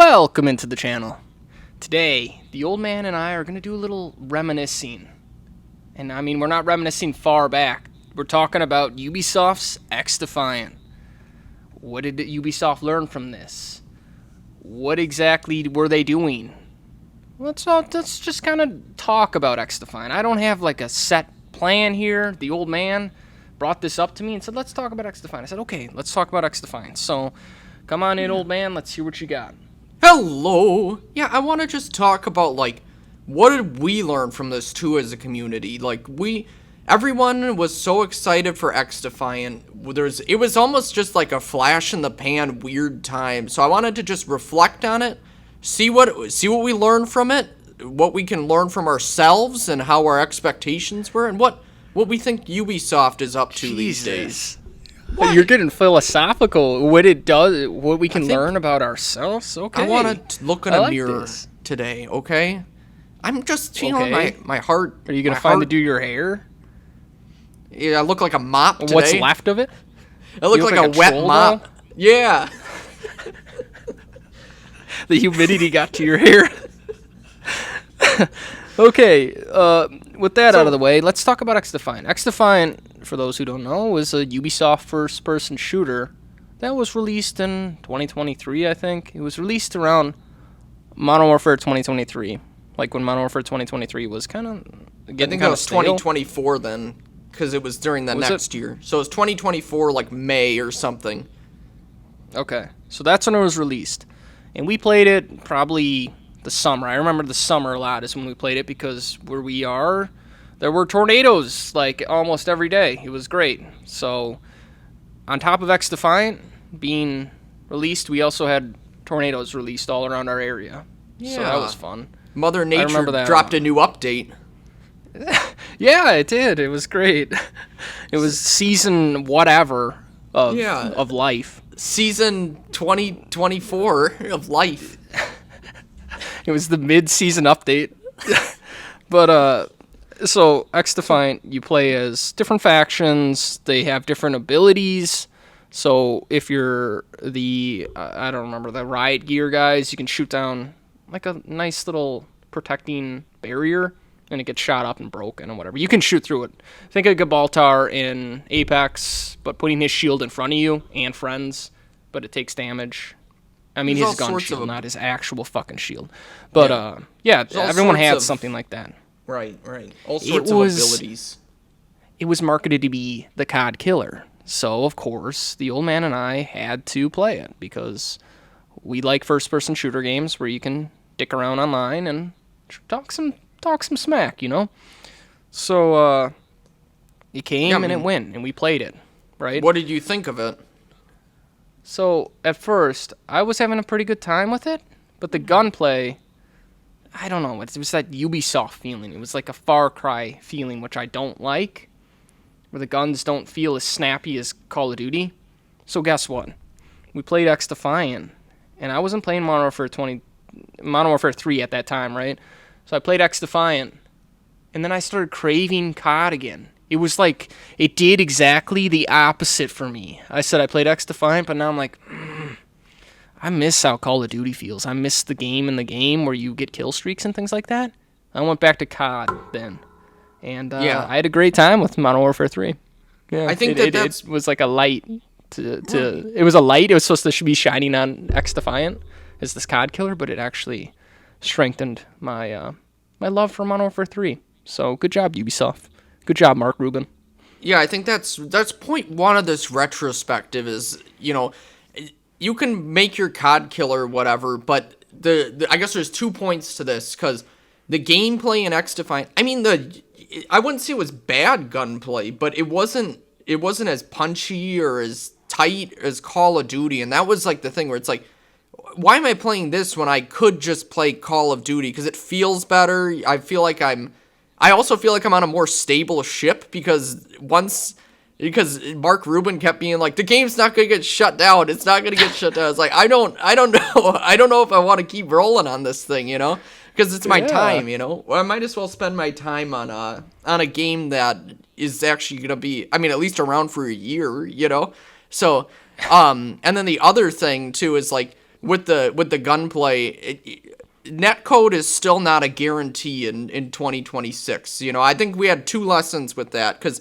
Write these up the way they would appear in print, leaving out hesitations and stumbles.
Welcome into the channel. Today, the old man and I are going to do a little reminiscing. And I mean, we're not reminiscing far back. We're talking about Ubisoft's XDefiant. What did Ubisoft learn from this? What exactly were they doing? Let's just kind of talk about XDefiant. I don't have like a set plan here. The old man brought this up to me and said, let's talk about XDefiant. I said, okay, let's talk about XDefiant. So, come on in, old man. Let's hear what you got. Hello! Yeah, I want to just talk about, what did we learn from this, too, as a community? Everyone was so excited for XDefiant. It was almost just like a flash-in-the-pan weird time. So I wanted to just reflect on it, see what we learned from it, what we can learn from ourselves, and how our expectations were, and what we think Ubisoft is up to these days. What? You're getting philosophical. What it does, what we can learn about ourselves. Okay. I want to look in a mirror today. Okay. I'm just feeling my heart. Are you gonna do your hair? Yeah, I look like a mop today. What's left of it? I look like a wet mop. Yeah. The humidity got to your hair. Okay, with that out of the way, let's talk about XDefiant. XDefiant, for those who don't know, is a Ubisoft first-person shooter that was released in 2023, I think. It was released around Modern Warfare 2023, like when Modern Warfare 2023 was kind of getting kind of stale. 2024 then, because it was during the next year. So it was 2024, like May or something. Okay, so that's when it was released. And we played it probably the summer. I remember the summer a lot is when we played it because where we are, there were tornadoes like almost every day. It was great. So on top of XDefiant being released, we also had tornadoes released all around our area. Yeah. So that was fun. Mother Nature dropped a new update. Yeah, it did. It was great. It was season whatever of life. Season 2024 of life. It was the mid-season update. But, so, XDefiant, you play as different factions. They have different abilities. So, if you're I don't remember, the riot gear guys, you can shoot down, like, a nice little protecting barrier, and it gets shot up and broken and whatever. You can shoot through it. Think of Gibraltar in Apex, but putting his shield in front of you and friends, but it takes damage. I mean, his gun shield, not his actual fucking shield. But, everyone had something like that. Right. All sorts of abilities. It was marketed to be the COD killer. So, of course, the old man and I had to play it because we like first-person shooter games where you can dick around online and talk some smack, you know? So, it came and it went, and we played it, right? What did you think of it? So, at first, I was having a pretty good time with it, but the gunplay, I don't know, it was that Ubisoft feeling. It was like a Far Cry feeling, which I don't like, where the guns don't feel as snappy as Call of Duty. So guess what? We played XDefiant, and I wasn't playing Modern Warfare 3 at that time, right? So I played XDefiant, and then I started craving COD again. It was like, it did exactly the opposite for me. I said I played XDefiant, but now I'm like, I miss how Call of Duty feels. I miss the game where you get kill streaks and things like that. I went back to COD then. And I had a great time with Modern Warfare 3. Yeah, I think it was like a light. It was a light. It was supposed to be shining on XDefiant as this COD killer, but it actually strengthened my my love for Modern Warfare 3. So good job, Ubisoft. Good job, Mark Rubin. Yeah, I think that's point one of this retrospective is, you can make your COD killer whatever, but I guess there's 2 points to this, because the gameplay in XDefiant, I mean, I wouldn't say it was bad gunplay, but it wasn't as punchy or as tight as Call of Duty, and that was like the thing where it's like, why am I playing this when I could just play Call of Duty? Because it feels better. I also feel like I'm on a more stable ship because Mark Rubin kept being like, the game's not going to get shut down. It's not going to get shut down. It's like, I don't know. I don't know if I want to keep rolling on this thing, because it's my time, Well, I might as well spend my time on a game that is actually going to be, I mean, at least around for a year, So, and then the other thing too is like, with the gunplay, netcode is still not a guarantee in 2026. I think we had two lessons with that, because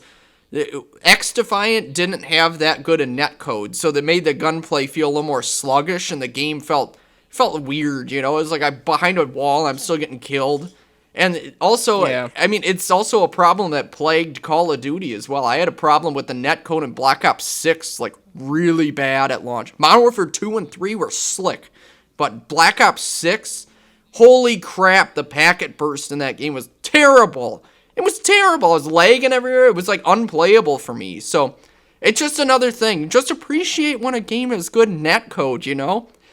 XDefiant didn't have that good a netcode, so that made the gunplay feel a little more sluggish, and the game felt weird. It was like I'm behind a wall, I'm still getting killed. And also, Yeah. I mean, it's also a problem that plagued Call of Duty as well. I had a problem with the netcode in Black Ops 6, like, really bad at launch. Modern Warfare 2 and 3 were slick, but Black Ops 6, holy crap, the packet burst in that game was terrible. It was terrible. It was lagging everywhere. It was, like, unplayable for me. So, it's just another thing. Just appreciate when a game has good netcode,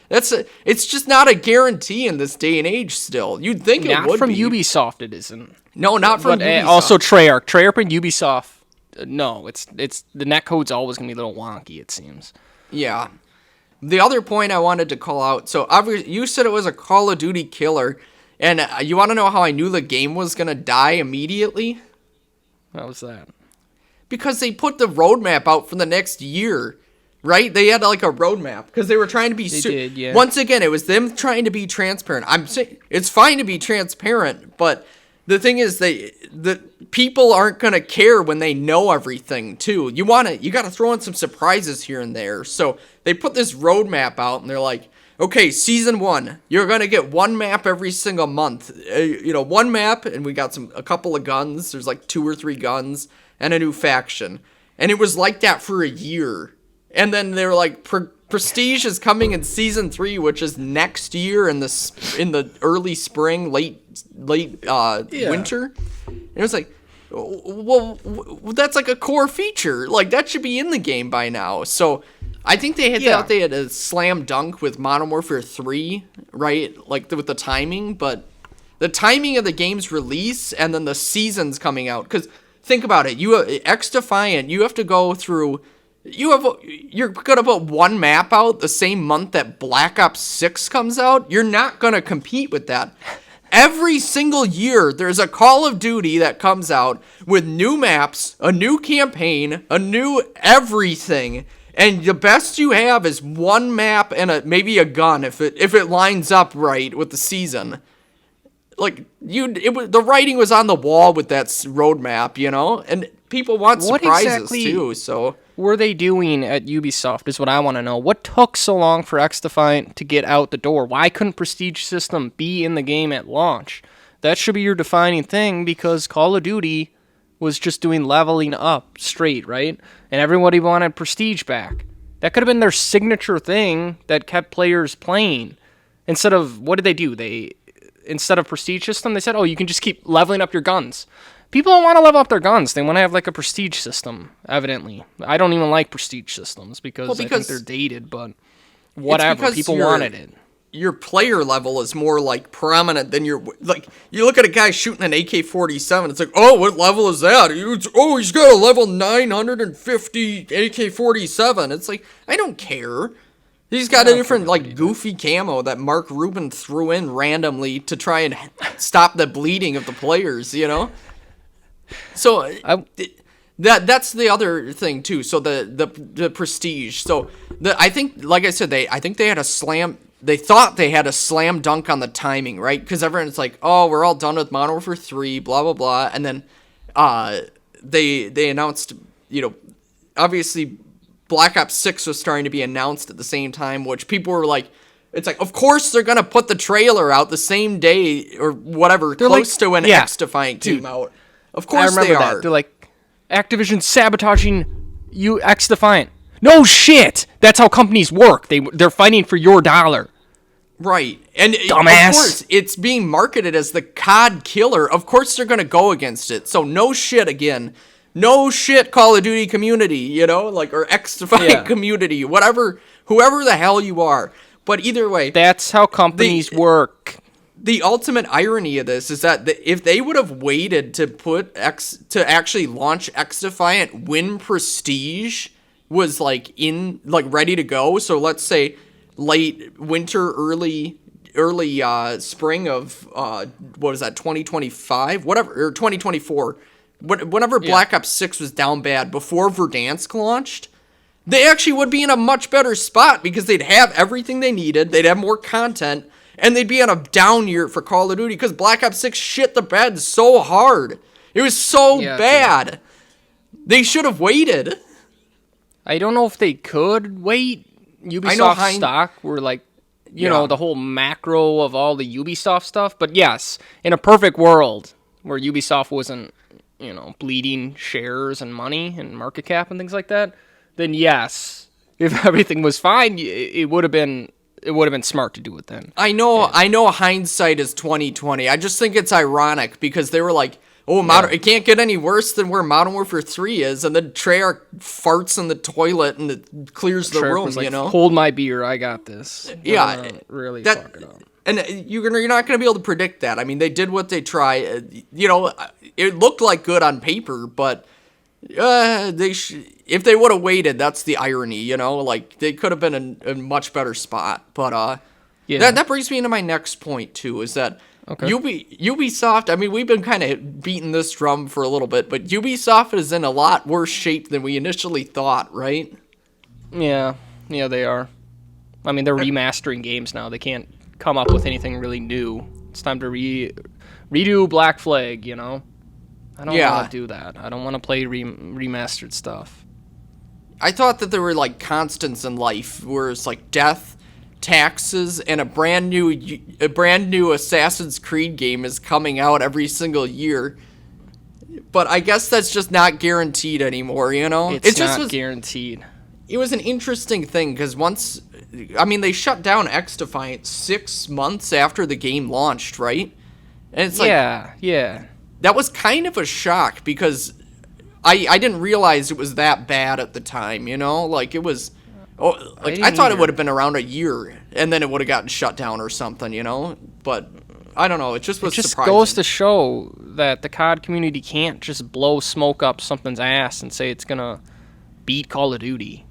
It's just not a guarantee in this day and age still. You'd think it would be. Not from Ubisoft, it isn't. No, not from Ubisoft. Also Treyarch. Treyarch and Ubisoft, no, it's the netcode's always going to be a little wonky, it seems. Yeah. The other point I wanted to call out, so obviously you said it was a Call of Duty killer, and you want to know how I knew the game was going to die immediately? How was that? Because they put the roadmap out for the next year. Right? They had like a roadmap because they were trying to be. They did, yeah. Once again, it was them trying to be transparent. I'm saying it's fine to be transparent, but the thing is, the people aren't gonna care when they know everything too. You got to throw in some surprises here and there. So they put this roadmap out, and they're like, okay, season 1, you're gonna get one map every single month. One map, and we got a couple of guns. There's like 2 or 3 guns and a new faction, and it was like that for a year. And then they were like, Prestige is coming in season 3, which is next year in the early spring, late winter. And it was like, well, that's like a core feature. Like, that should be in the game by now. So I think they had a slam dunk with Modern Warfare 3, right? Like with the timing, but the timing of the game's release and then the seasons coming out. Because think about it, XDefiant, you have to go through. You're gonna put one map out the same month that Black Ops 6 comes out. You're not gonna compete with that. Every single year, there's a Call of Duty that comes out with new maps, a new campaign, a new everything, and the best you have is one map and maybe a gun if it lines up right with the season. Like the writing was on the wall with that roadmap, and people want surprises too. So. Were they doing at Ubisoft is what I want to know. What took so long for XDefiant to get out the door? Why couldn't Prestige System be in the game at launch? That should be your defining thing, because Call of Duty was just doing leveling up straight, right? And everybody wanted Prestige back. That could have been their signature thing that kept players playing. Instead of, what did they do? Instead of Prestige System, they said, oh, you can just keep leveling up your guns. People don't want to level up their guns. They want to have like a prestige system, evidently. I don't even like prestige systems because I think they're dated, but whatever. People wanted it. Your player level is more like prominent than you look at a guy shooting an AK-47. It's like, oh, what level is that? He's got a level 950 AK-47. It's like, I don't care. He's got a different, goofy camo that Mark Rubin threw in randomly to try and stop the bleeding of the players, So that's the other thing too. So the prestige. So I think, like I said, I think they had a slam. They thought they had a slam dunk on the timing, right? Because everyone's like, oh, we're all done with Modern Warfare 3, blah blah blah, and then they announced, obviously Black Ops 6 was starting to be announced at the same time, which people were like. It's like, of course they're gonna put the trailer out the same day or whatever, close to when XDefiant came out. Of course they are. That. They're like, Activision sabotaging you, XDefiant. No shit! That's how companies work. They're fighting for your dollar. Right. And dumbass. Of course, it's being marketed as the COD killer. Of course they're going to go against it. So no shit again. No shit, Call of Duty community, or XDefiant community, whatever, whoever the hell you are. But either way. That's how companies work. The ultimate irony of this is that if they would have waited to actually launch XDefiant when Prestige was ready to go, so let's say late winter, early spring of what is that, 2025, whatever, or 2024, whenever Black Ops 6 was down bad before Verdansk launched, they actually would be in a much better spot because they'd have everything they needed, they'd have more content, and they'd be on a down year for Call of Duty because Black Ops 6 shit the bed so hard. It was so bad. They should have waited. I don't know if they could wait. Ubisoft stock were like, you know, the whole macro of all the Ubisoft stuff. But yes, in a perfect world where Ubisoft wasn't, you know, bleeding shares and money and market cap and things like that, then yes, if everything was fine, it would have been smart to do it then. I know hindsight is 2020. I just think it's ironic because they were like, oh, it can't get any worse than where Modern Warfare 3 is, and then Treyarch farts in the toilet and it clears the room, was like, you know? Hold my beer, I got this. Yeah. Really fuck it up. And you're not going to be able to predict that. I mean, they did what they tried. You know, it looked like good on paper, but if they would have waited, that's the irony, you know? Like, they could have been in a much better spot. But that brings me into my next point, too, is that Ubisoft, I mean, we've been kind of beating this drum for a little bit, but Ubisoft is in a lot worse shape than we initially thought, right? Yeah, they are. I mean, they're remastering games now. They can't come up with anything really new. It's time to redo Black Flag, you know? I don't want to do that. I don't want to play remastered stuff. I thought that there were, like, constants in life, where it's like death, taxes, and a brand new Assassin's Creed game is coming out every single year. But I guess that's just not guaranteed anymore, you know? It's not guaranteed. It was an interesting thing, because they shut down XDefiant 6 months after the game launched, right? And it's like... Yeah. That was kind of a shock, because I didn't realize it was that bad at the time, you know? Like, it was... I thought it would have been around a year, and then it would have gotten shut down or something, you know? But, I don't know, it just was surprising. Goes to show that the COD community can't just blow smoke up something's ass and say it's gonna beat Call of Duty.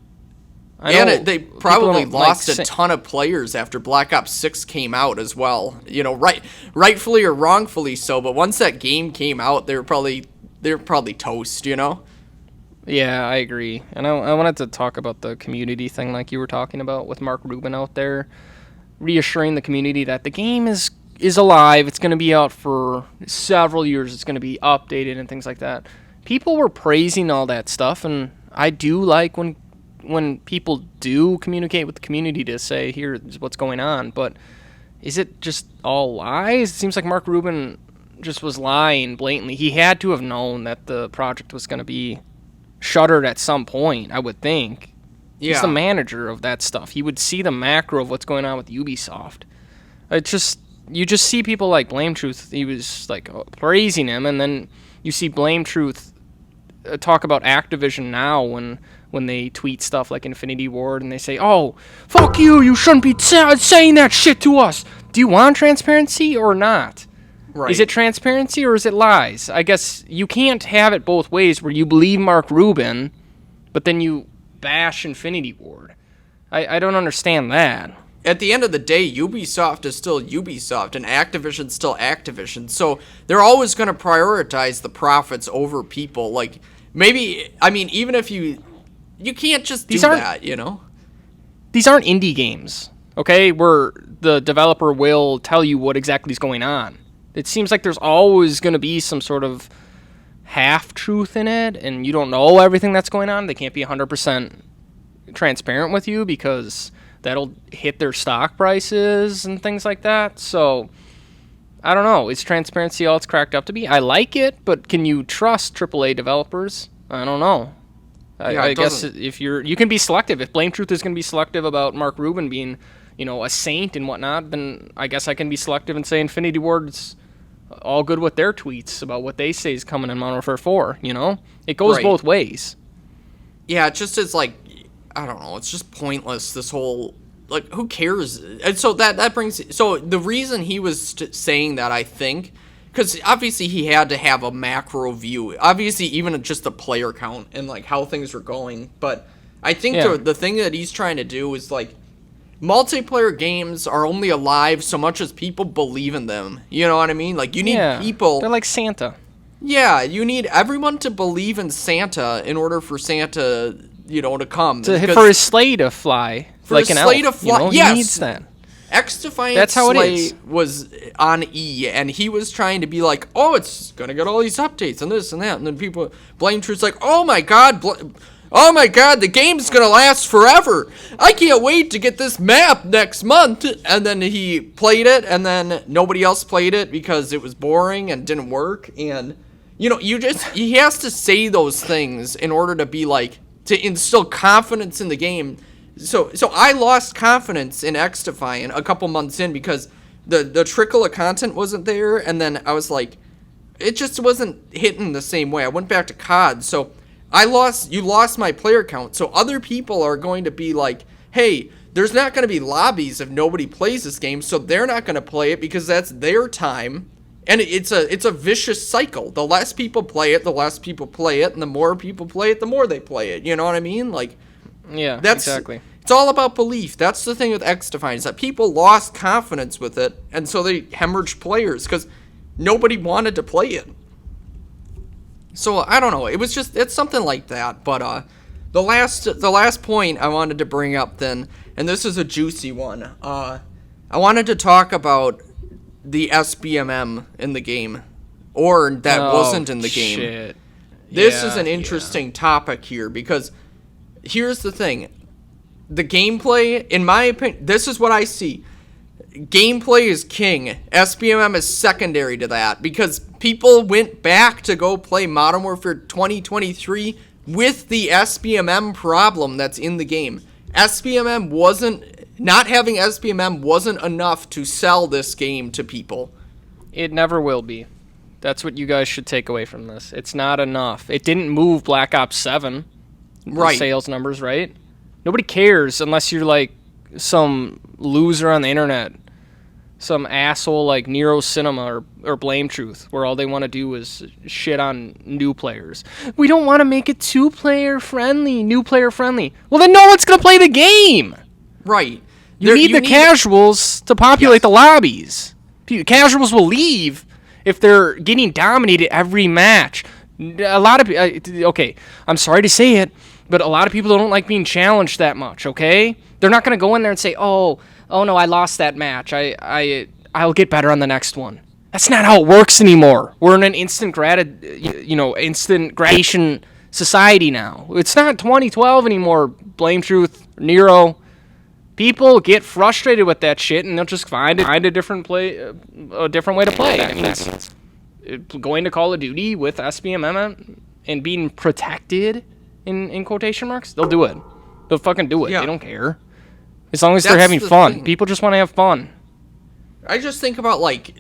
They probably lost a ton of players after Black Ops 6 came out as well. You know, rightfully or wrongfully so, but once that game came out, they were probably toast, you know? Yeah, I agree. And I wanted to talk about the community thing like you were talking about with Mark Rubin out there, reassuring the community that the game is alive. It's going to be out for several years. It's going to be updated and things like that. People were praising all that stuff, and I do like when people do communicate with the community to say, here's what's going on. But is it just all lies? It seems like Mark Rubin just was lying blatantly. He had to have known that the project was going to be shuttered at some point, I would think. Yeah. He's the manager of that stuff. He would see the macro of what's going on with Ubisoft. You just see people like Blame Truth. He was like praising him, and then you see Blame Truth talk about Activision now when they tweet stuff like Infinity Ward and they say, "Oh, fuck you! You shouldn't be saying that shit to us." Do you want transparency or not? Right. Is it transparency or is it lies? I guess you can't have it both ways where you believe Mark Rubin, but then you bash Infinity Ward. I don't understand that. At the end of the day, Ubisoft is still Ubisoft and Activision's still Activision. So they're always going to prioritize the profits over people. Like, maybe, I mean, even if you can't just do that, you know? These aren't indie games, okay, where the developer will tell you what exactly is going on. It seems like there's always going to be some sort of half-truth in it, and you don't know everything that's going on. They can't be 100% transparent with you because that'll hit their stock prices and things like that. So, I don't know. Is transparency all it's cracked up to be? I like it, but can you trust AAA developers? I don't know. I guess if you can be selective. If Blame Truth is going to be selective about Mark Rubin being, you know, a saint and whatnot, then I guess I can be selective and say Infinity Ward's all good with their tweets about what they say is coming in Modern Warfare 4, you know? It goes both ways. Yeah, it just is like, I don't know, it's just pointless, this whole, like, who cares? And so that brings, so the reason he was saying that, I think, because obviously he had to have a macro view, obviously even just the player count and, like, how things were going, but I think the thing that he's trying to do is, like, multiplayer games are only alive so much as people believe in them. You know what I mean? Like, you need people... They're like Santa. Yeah, you need everyone to believe in Santa in order for Santa to come. For his sleigh to fly. For like his an sleigh elf, to fly, yes. He needs that. XDefiant That's how it Slay is. was on E, and he was trying to be like, oh, it's gonna get all these updates and this and that, and then people blame Truth's like, oh my god, the game's gonna last forever. I can't wait to get this map next month. And then he played it, and then nobody else played it because it was boring and didn't work. And he has to say those things in order to be like, to instill confidence in the game. So I lost confidence in XDefiant a couple months in because the trickle of content wasn't there, and then I was like, it just wasn't hitting the same way. I went back to COD, so you lost my player count. So other people are going to be like, hey, there's not going to be lobbies if nobody plays this game, so they're not going to play it because that's their time. And it's a vicious cycle. The less people play it, the less people play it, and the more people play it, the more they play it. You know what I mean? Like, yeah, exactly. It's all about belief. That's the thing with XDefiant, is that people lost confidence with it, and so they hemorrhaged players because nobody wanted to play it. So I don't know. It's something like that. But the last point I wanted to bring up then, and this is a juicy one. I wanted to talk about the SBMM in the game, or that wasn't in the game. Shit. This is an interesting topic here because here's the thing. The gameplay, in my opinion, this is what I see. Gameplay is king. SBMM is secondary to that because people went back to go play Modern Warfare 2023 with the SBMM problem that's in the game. Not having SBMM wasn't enough to sell this game to people. It never will be. That's what you guys should take away from this. It's not enough. It didn't move Black Ops 7 sales numbers, right? Nobody cares unless you're like some loser on the internet, some asshole like Nero Cinema or Blame Truth, where all they want to do is shit on new players. We don't want to make it new player friendly. Well, then no one's going to play the game. Right. You need the casuals to populate the lobbies. Casuals will leave if they're getting dominated every match. A lot of okay, I'm sorry to say it, but a lot of people don't like being challenged that much, okay? They're not going to go in there and say, oh no, I lost that match. I'll get better on the next one. That's not how it works anymore. We're in an instant gratification society now. It's not 2012 anymore, Blame Truth, Nero. People get frustrated with that shit, and they'll just find a different way to play. I mean, it's going to Call of Duty with SBMM and being protected in quotation marks. They'll do it. They'll fucking do it. Yeah. They don't care as long as they're having fun. Thing. People just want to have fun. I just think about like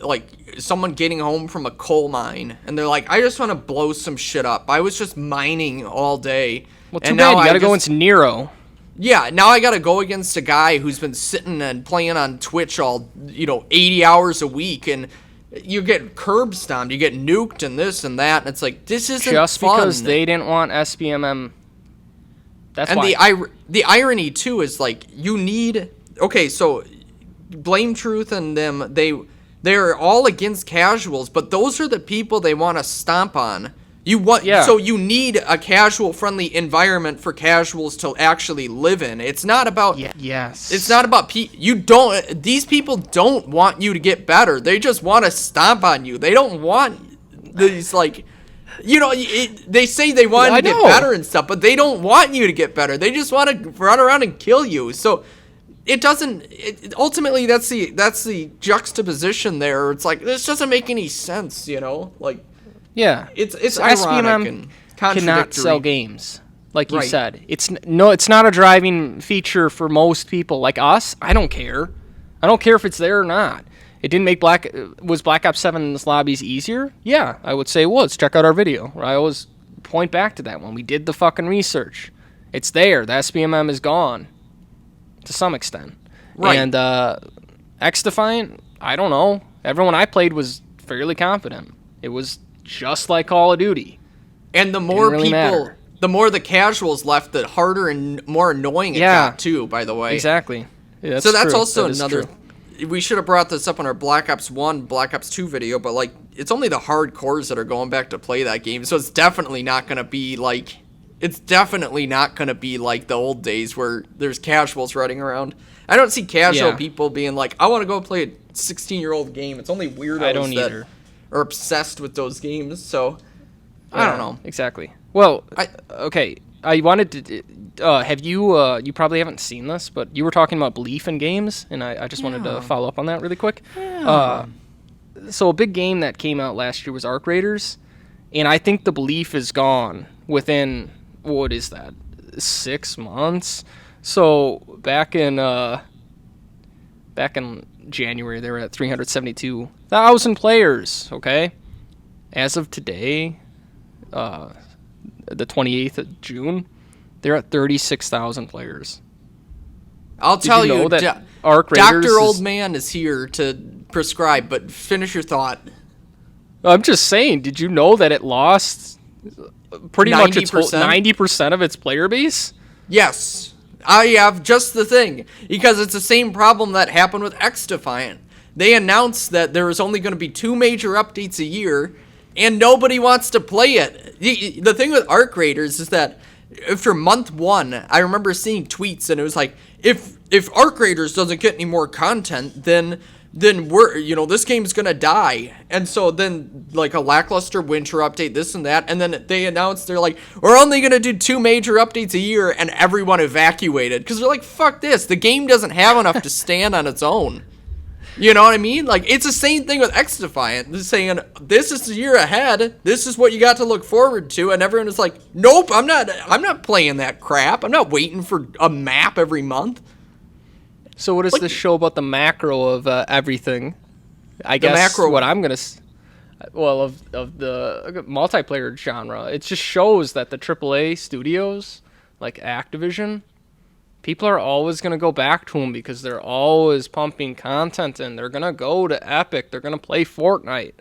someone getting home from a coal mine, and they're like, I just want to blow some shit up. I was just mining all day. Well, too bad. You got to go into Nero. Yeah, now I gotta go against a guy who's been sitting and playing on Twitch all, 80 hours a week, and you get curb stomped, you get nuked and this and that, and it's like, this isn't just fun. Because they didn't want SBMM. That's and why. The irony too is like, you need, okay, so Blame Truth and them, they're all against casuals, but those are the people they want to stomp on. So you need a casual-friendly environment for casuals to actually live in. It's not about... Yes. It's not about... These people don't want you to get better. They just want to stomp on you. They don't want these, like... they say they want you to get better and stuff, but they don't want you to get better. They just want to run around and kill you. So it doesn't... ultimately, that's the juxtaposition there. It's like, this doesn't make any sense, Like... Yeah, it's ironic and contradictory. Cannot sell games, like you said. It's not a driving feature for most people like us. I don't care. I don't care if it's there or not. It didn't make Black Ops 7's lobbies easier? Yeah, I would say it was. Check out our video. I always point back to that one. We did the fucking research. It's there. The SBMM is gone to some extent. Right. And XDefiant, I don't know. Everyone I played was fairly confident. It was just like Call of Duty. And the more the more the casuals left, the harder and more annoying it got too, by the way. Exactly. Yeah, so that's also another... We should have brought this up on our Black Ops 1, Black Ops 2 video, but, like, it's only the hardcores that are going back to play that game, so it's definitely not going to be, like, it's definitely not going to be like the old days where there's casuals running around. I don't see casual people being like, I want to go play a 16-year-old game. It's only weirdos that are obsessed with those games. So I don't know. Exactly. Well, okay. I wanted to. Have you? You probably haven't seen this, but you were talking about belief in games, and I just wanted to follow up on that really quick. Yeah. So a big game that came out last year was Arc Raiders, and I think the belief is gone within, what is that, 6 months? So back in January, they were at 372,000 players. Okay, as of today, the 28th of June, they're at 36,000 players. I'll tell you, that Arc Raiders Dr. Old Man is here to prescribe, but finish your thought. I'm just saying, did you know that it lost pretty much 90% of its player base? Yes. I have just the thing, because it's the same problem that happened with XDefiant. They announced that there was only going to be 2 major updates a year, and nobody wants to play it. The thing with Arc Raiders is that after month 1, I remember seeing tweets, and it was like, if Arc Raiders doesn't get any more content, then we're, this game's gonna die. And so then, like, a lackluster winter update, this and that, and then they announced, they're like, we're only gonna do 2 major updates a year, and everyone evacuated, because they're like, fuck this, the game doesn't have enough to stand on its own. You know what I mean? Like, it's the same thing with XDefiant. They're saying, this is the year ahead, this is what you got to look forward to, and everyone is like, nope, I'm not playing that crap, I'm not waiting for a map every month. So what does this show about the macro of everything? I guess macro. What I'm gonna, of the multiplayer genre, it just shows that the AAA studios, like Activision, people are always gonna go back to them because they're always pumping content in. They're gonna go to Epic. They're gonna play Fortnite.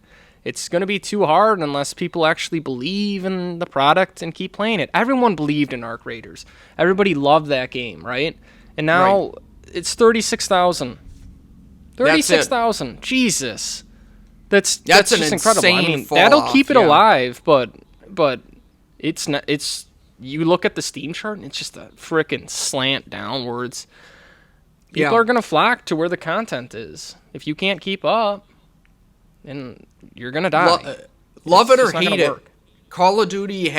It's gonna be too hard unless people actually believe in the product and keep playing it. Everyone believed in Arc Raiders. Everybody loved that game, right? And now. Right. It's 36,000. 36,000. Jesus. That's just incredible. I mean, that'll keep it alive, but it's not. It's, you look at the Steam chart and it's just a frickin' slant downwards. People are gonna flock to where the content is. If you can't keep up, then you're gonna die. Love it or hate it, Call of Duty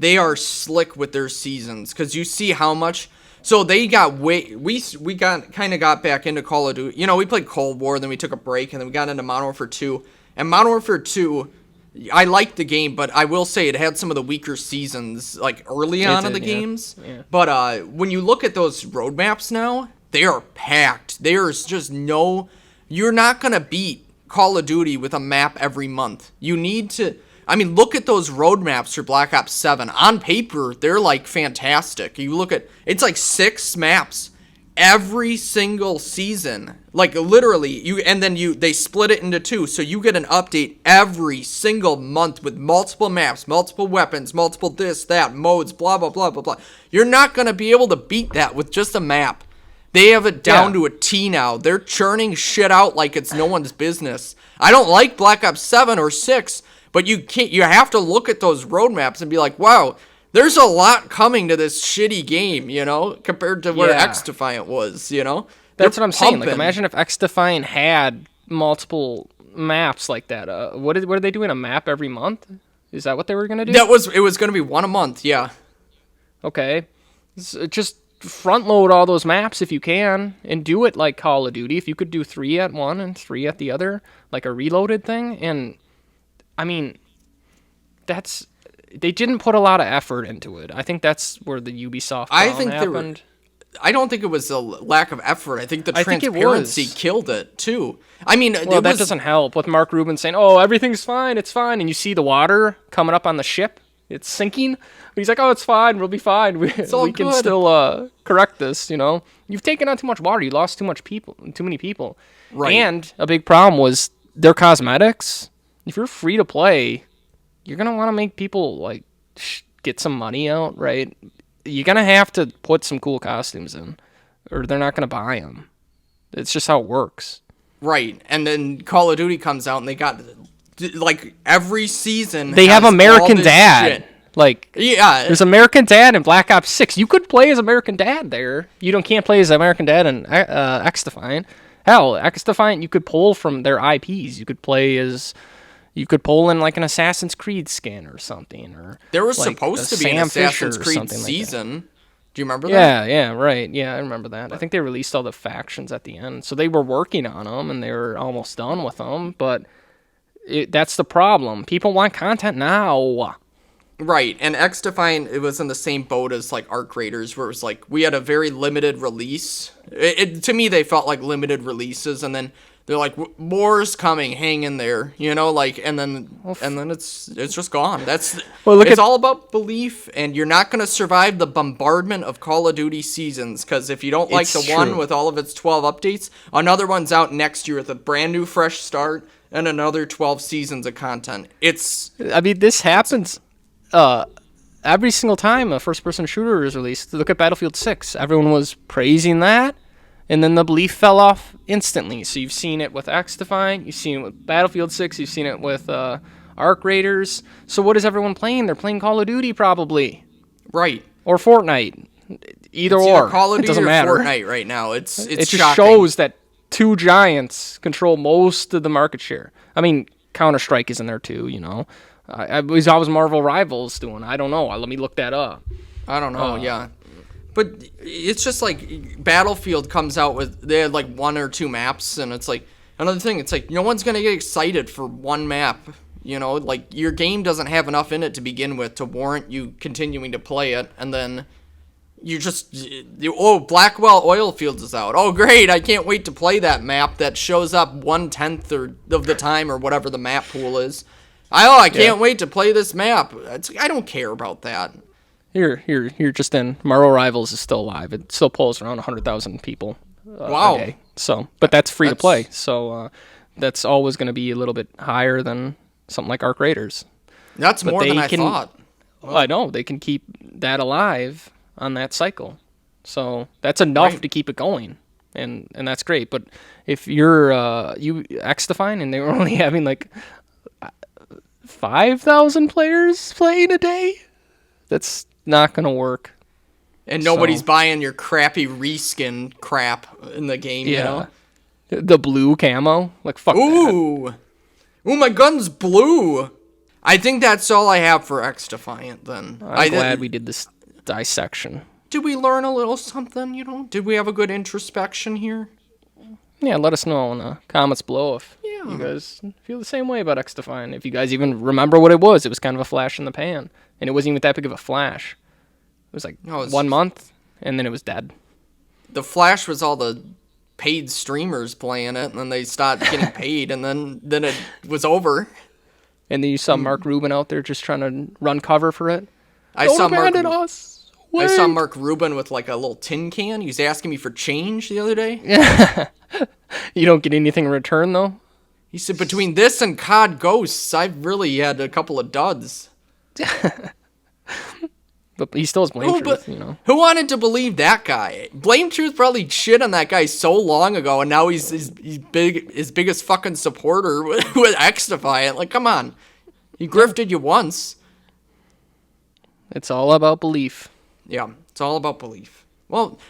they are slick with their seasons, because you see how much. So they got we kind of got back into Call of Duty. We played Cold War, then we took a break, and then we got into Modern Warfare 2. And Modern Warfare 2, I liked the game, but I will say it had some of the weaker seasons, like early on in the games. Yeah. But when you look at those roadmaps now, they are packed. There's just you're not gonna beat Call of Duty with a map every month. You need to. I mean, look at those roadmaps for Black Ops 7. On paper, they're, like, fantastic. You look at, it's like 6 maps every single season. Like, literally, they split it into 2, so you get an update every single month with multiple maps, multiple weapons, multiple this, that, modes, blah, blah, blah, blah, blah. You're not going to be able to beat that with just a map. They have it down to a T now. They're churning shit out like it's no one's business. I don't like Black Ops 7 or 6, but you have to look at those roadmaps and be like, wow, there's a lot coming to this shitty game, compared to where XDefiant was, That's what I'm saying. Like, imagine if XDefiant had multiple maps like that. What are they doing, a map every month? Is that what they were going to do? It was going to be 1 a month, yeah. Okay. Just front load all those maps if you can, and do it like Call of Duty. If you could do 3 at one and 3 at the other, like a reloaded thing, and I mean, they didn't put a lot of effort into it. I think that's where the Ubisoft happened. I don't think it was a lack of effort. I think the transparency killed it, too. I mean, that doesn't help with Mark Rubin saying, oh, everything's fine, it's fine, and you see the water coming up on the ship. It's sinking. But he's like, oh, it's fine, we'll be fine. We can still correct this, You've taken on too much water. You lost too many people. Right. And a big problem was their cosmetics. If you're free to play, you're going to want to make people, like, get some money out, right? You're going to have to put some cool costumes in, or they're not going to buy them. It's just how it works. Right. And then Call of Duty comes out, and they got, like, every season they have American Dad. Shit. Like, Yeah. there's American Dad in Black Ops 6. You could play as American Dad there. Can't play as American Dad in XDefiant. Hell, XDefiant, you could pull from their IPs. You could pull in like an Assassin's Creed skin or something, or There was like supposed a to be an Sam Fisher Assassin's or Creed something like that. season. Do you remember that? Yeah, right. Yeah, I remember that. I think they released all the factions at the end. So they were working on them, and they were almost done with them. But that's the problem. People want content now. Right, and XDefiant, it was in the same boat as like Arc Raiders, where it was like we had a very limited release. To me, they felt like limited releases, and then they're like, more's coming, hang in there, like, and then it's just gone. It's all about belief, and you're not gonna survive the bombardment of Call of Duty seasons, because if you don't like the one with all of its 12 updates, another one's out next year with a brand new fresh start and another 12 seasons of content. This happens every single time a first-person shooter is released. Look at Battlefield 6. Everyone was praising that, and then the belief fell off instantly. So you've seen it with XDefiant, you've seen it with Battlefield 6, you've seen it with Arc Raiders. So what is everyone playing? They're playing Call of Duty, probably. Right. Or Fortnite. Either Call of Duty it doesn't or matter. Fortnite right now. It just shocking. shows that two giants control most of the market share. I mean, Counter-Strike is in there too, It was always Marvel Rivals doing. I don't know. Let me look that up. I don't know. Yeah, but it's just like Battlefield comes out with they had like 1 or 2 maps, and it's like another thing. It's like no one's gonna get excited for one map. Like your game doesn't have enough in it to begin with to warrant you continuing to play it, and then Blackwell Oilfields is out. Oh great! I can't wait to play that map that shows up 1/10 of the time or whatever the map pool is. I can't wait to play this map. I don't care about that. Here, just in. Marvel Rivals is still alive. It still pulls around 100,000 people wow. a day. So, but that's free to play. So that's always going to be a little bit higher than something like Arc Raiders. That's more than I thought. Well, I know. They can keep that alive on that cycle. So that's enough to keep it going. And that's great. But if you're XDefiant and they were only having like 5,000 players playing a day, that's not gonna work. And nobody's buying your crappy reskin crap in the game. The blue camo, like fuck ooh my gun's blue. I think that's all I have for XDefiant then. I'm glad we did this dissection. Did we learn a little something? Did we have a good introspection here? Yeah, let us know in the comments below if you guys feel the same way about XDefiant. If you guys even remember what it was. It was kind of a flash in the pan. And it wasn't even that big of a flash. It was like 1 month, and then it was dead. The flash was all the paid streamers playing it, and then they stopped getting paid, and then it was over. And then you saw Mark Rubin out there just trying to run cover for it. I saw Mark Rubin with like a little tin can. He was asking me for change the other day. Yeah. You don't get anything in return, though? He said, between this and COD Ghosts, I've really had a couple of duds. But he still has Blame Truth, Who wanted to believe that guy? Blame Truth probably shit on that guy so long ago, and now he's his biggest fucking supporter with XDefiant. Like, come on. He grifted you once. It's all about belief. Yeah, it's all about belief. Well,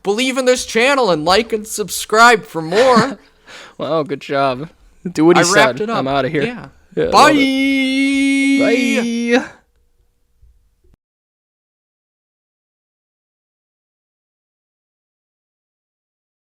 believe in this channel and like and subscribe for more. Well, good job. Do what he said. Wrapped it up. I'm out of here. Yeah. Bye. Bye.